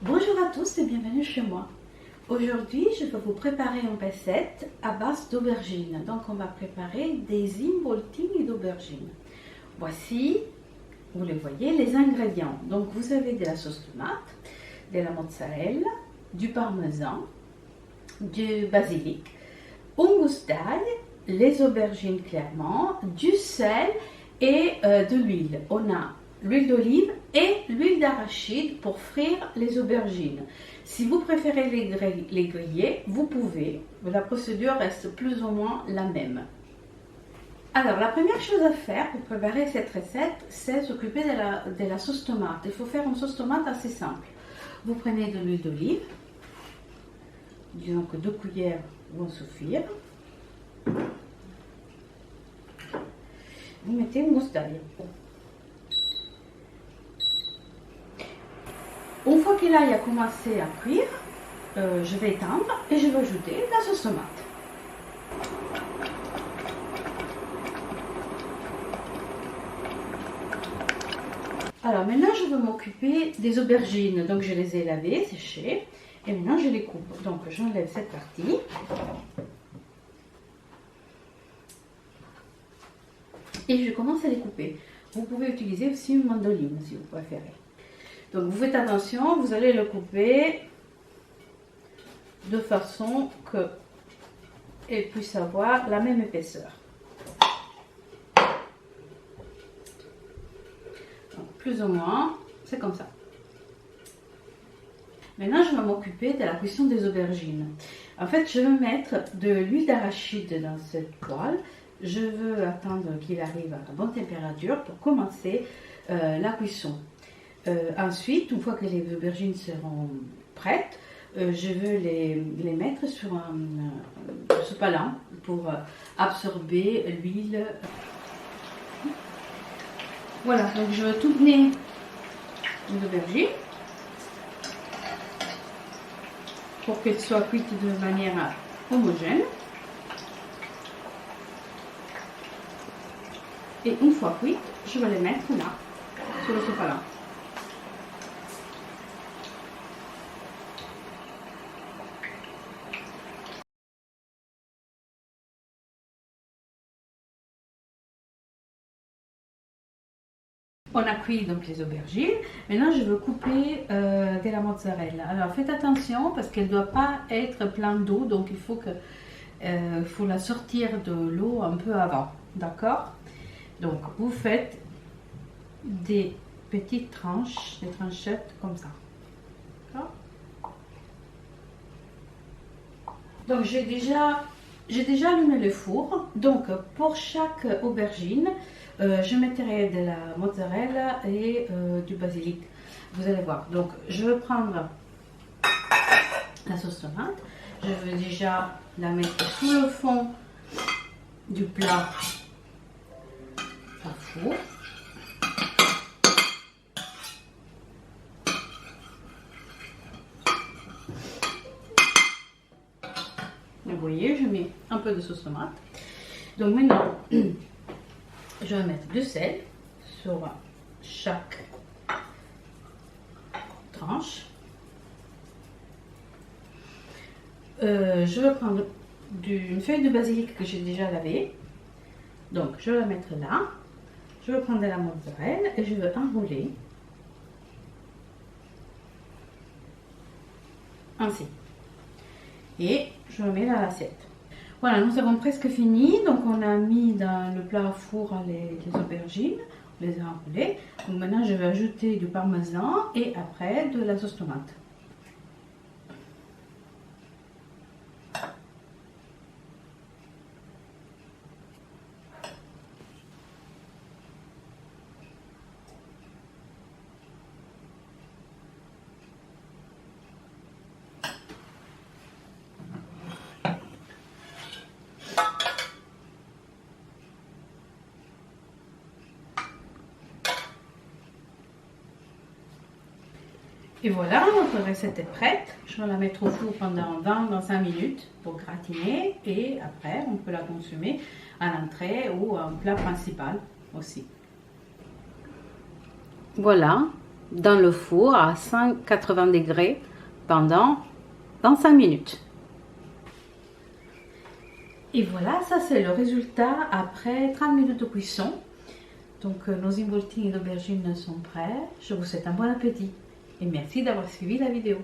Bonjour à tous et bienvenue chez moi. Aujourd'hui, je vais vous préparer une recette à base d'aubergines. Donc, on va préparer des involtini d'aubergines. Voici, vous le voyez, les ingrédients. Donc, vous avez de la sauce tomate, de la mozzarella, du parmesan, du basilic, une gousse d'ail, les aubergines clairement, du sel et de l'huile. On a l'huile d'olive et l'huile d'arachide pour frire les aubergines. Si vous préférez les griller, vous pouvez. La procédure reste plus ou moins la même. Alors, la première chose à faire pour préparer cette recette, c'est s'occuper de la sauce tomate. Il faut faire une sauce tomate assez simple. Vous prenez de l'huile d'olive, disons que 2 cuillères vont suffire. Vous mettez une gousse d'ail. Une fois que l'ail a commencé à cuire, je vais éteindre et je vais ajouter la sauce tomate. Alors maintenant je vais m'occuper des aubergines. Donc je les ai lavées, séchées et maintenant je les coupe. Donc j'enlève cette partie. Et je commence à les couper. Vous pouvez utiliser aussi une mandoline si vous préférez. Donc vous faites attention, vous allez le couper de façon qu'elle puisse avoir la même épaisseur. Donc, plus ou moins, c'est comme ça. Maintenant, je vais m'occuper de la cuisson des aubergines. En fait, je vais mettre de l'huile d'arachide dans cette poêle. Je veux attendre qu'il arrive à bonne température pour commencer la cuisson. Ensuite, une fois que les aubergines seront prêtes, je veux les mettre sur un sopalin pour absorber l'huile. Voilà, donc je vais tourner les aubergines pour qu'elles soient cuites de manière homogène. Et une fois cuites, je vais les mettre là, sur le sopalin. On a cuit donc les aubergines. Maintenant, je veux couper de la mozzarella. Alors, faites attention parce qu'elle ne doit pas être pleine d'eau. Donc, il faut la sortir de l'eau un peu avant. D'accord? Donc, vous faites des petites tranches, des tranchettes comme ça. D'accord? Donc, j'ai déjà allumé le four. Donc, pour chaque aubergine, je mettrai de la mozzarella et du basilic. Vous allez voir. Donc, je vais prendre la sauce tomate. Je vais déjà la mettre sous le fond du plat à four. Vous voyez, je mets un peu de sauce tomate. Donc maintenant, je vais mettre du sel sur chaque tranche. Je vais prendre une feuille de basilic que j'ai déjà lavée. Donc, je vais la mettre là. Je vais prendre de la mozzarella et je vais enrouler ainsi. Et je le mets dans l'assiette. Voilà, nous avons presque fini. Donc, on a mis dans le plat à four les aubergines. On les a enroulées. Donc, maintenant, je vais ajouter du parmesan et après de la sauce tomate. Et voilà, notre recette est prête. Je vais la mettre au four pendant 20-25 minutes pour gratiner et après on peut la consommer à l'entrée ou en plat principal aussi. Voilà, dans le four à 180 degrés pendant 25 minutes. Et voilà, ça c'est le résultat après 30 minutes de cuisson. Donc nos involtini d'aubergine sont prêts. Je vous souhaite un bon appétit et merci d'avoir suivi la vidéo.